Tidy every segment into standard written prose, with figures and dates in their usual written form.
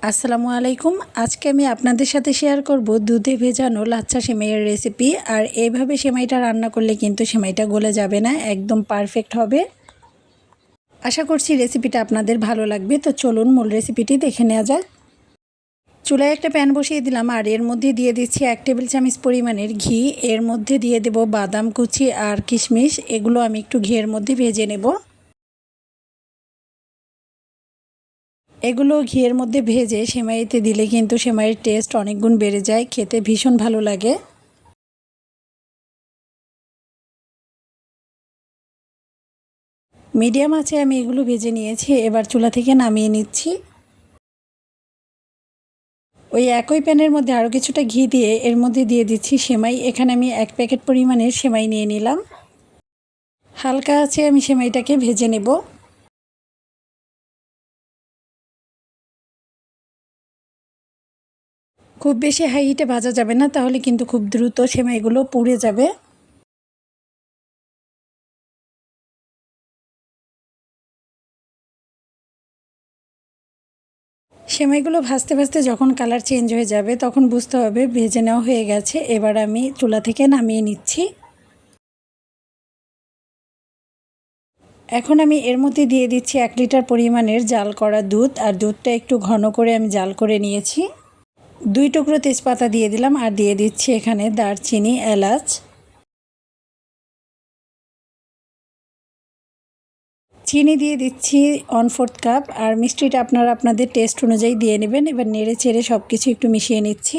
আসসালামু আলাইকুম। আজকে আমি আপনাদের সাথে শেয়ার করব দুধে ভেজানো লাচ্ছা সেমাইয়ের রেসিপি। আর এইভাবে সেমাইটা রান্না করলে কিন্তু সেমাইটা গলে যাবে না, একদম পারফেক্ট হবে। আশা করছি রেসিপিটা আপনাদের ভালো লাগবে। তো চলুন মূল রেসিপিটি দেখে নেওয়া যাক। চুলায় একটা প্যান বসিয়ে দিলাম আর এর মধ্যে দিয়ে দিচ্ছি 1 টেবিল চামচ পরিমাণের ঘি। এর মধ্যে দিয়ে দেব বাদাম কুচি আর কিশমিশ, এগুলো আমি একটু ঘিয়ের মধ্যে ভেজে নেব। এগুলো ঘিয়ের মধ্যে ভেজে সেমাইতে দিলে কিন্তু সেমাইয়ের টেস্ট অনেক গুণ বেড়ে যায়, খেতে ভীষণ ভালো লাগে। মিডিয়াম আঁচে আমি এগুলো ভেজে নিয়েছি। এবার চুলা থেকে নামিয়ে নিচ্ছি। ওই একই প্যানের মধ্যে আরও কিছুটা ঘি দিয়ে এর মধ্যে দিয়ে দিচ্ছি সেমাই। এখানে আমি 1 প্যাকেট পরিমাণের সেমাই নিয়ে নিলাম। হালকা আঁচে আমি সেমাইটাকে ভেজে নেব। খুব বেশি হাই হিটে ভাজা যাবে না, তাহলে কিন্তু খুব দ্রুত সেমাইগুলো পুড়ে যাবে। সেমাইগুলো ভাজতে ভাজতে যখন কালার চেঞ্জ হয়ে যাবে তখন বুঝতে হবে ভেজে নেওয়া হয়ে গেছে। এবার আমি চুলা থেকে নামিয়ে নিচ্ছি। এখন আমি এর মধ্যে দিয়ে দিচ্ছি 1 লিটার পরিমাণের জাল করা দুধ। আর দুধটা একটু ঘন করে আমি জাল করে নিয়েছি। 2 টুকরো তেজপাতা দিয়ে দিলাম আর দিয়ে দিচ্ছি এখানে দারচিনি, এলাচ। চিনি দিয়ে দিচ্ছি 1/4 কাপ। আর মিষ্টিটা আপনারা আপনাদের টেস্ট অনুযায়ী দিয়ে নেবেন। এবার নেড়ে চেড়ে সব কিছু একটু মিশিয়ে নিচ্ছি।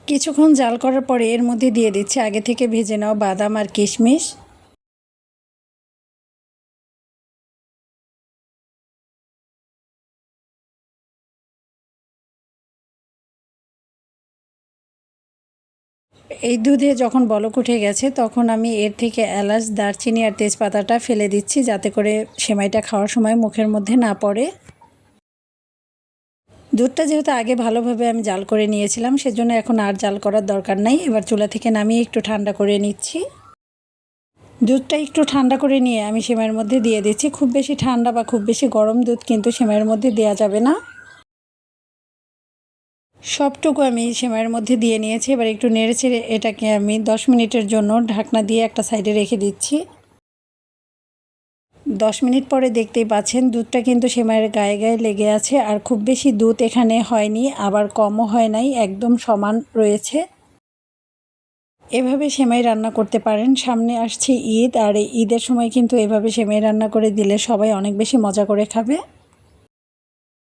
কিছুক্ষণ জাল করার পরে এর মধ্যে দিয়ে দিচ্ছি আগে থেকে ভেজে নেওয়া বাদাম আর কিশমিশ। এই দুধে যখন বলক উঠে গেছে তখন আমি এর থেকে এলাচ, দারচিনি আর তেজপাতাটা ফেলে দিচ্ছি, যাতে করে সেমাইটা খাওয়ার সময় মুখের মধ্যে না পড়ে। দুধটা যেহেতু আগে ভালোভাবে আমি জাল করে নিয়েছিলাম, সেজন্য এখন আর জাল করার দরকার নাই। এবার চুলা থেকে নামিয়ে একটু ঠান্ডা করে নিচ্ছি। দুধটা একটু ঠান্ডা করে নিয়ে আমি সেমাইয়ের মধ্যে দিয়ে দিচ্ছি। খুব বেশি ঠান্ডা বা খুব বেশি গরম দুধ কিন্তু সেমাইয়ের মধ্যে দেওয়া যাবে না। সবটুকু আমি সেমাইয়ের মধ্যে দিয়ে নিয়েছি। এবার একটু নেড়েচেড়ে এটাকে আমি 10 মিনিটের জন্য ঢাকনা দিয়ে একটা সাইডে রেখে দিচ্ছি। 10 মিনিট পরে দেখতেই পাচ্ছেন দুধটা কিন্তু সেমাইয়ের গায়ে গায়ে লেগে আছে। আর খুব বেশি দুধ এখানে হয়নি, আবার কমও হয় নাই, একদম সমান রয়েছে। এভাবে সেমাই রান্না করতে পারেন। সামনে আসছে ঈদ, আর এই ঈদের সময় কিন্তু এভাবে সেমাই রান্না করে দিলে সবাই অনেক বেশি মজা করে খাবে।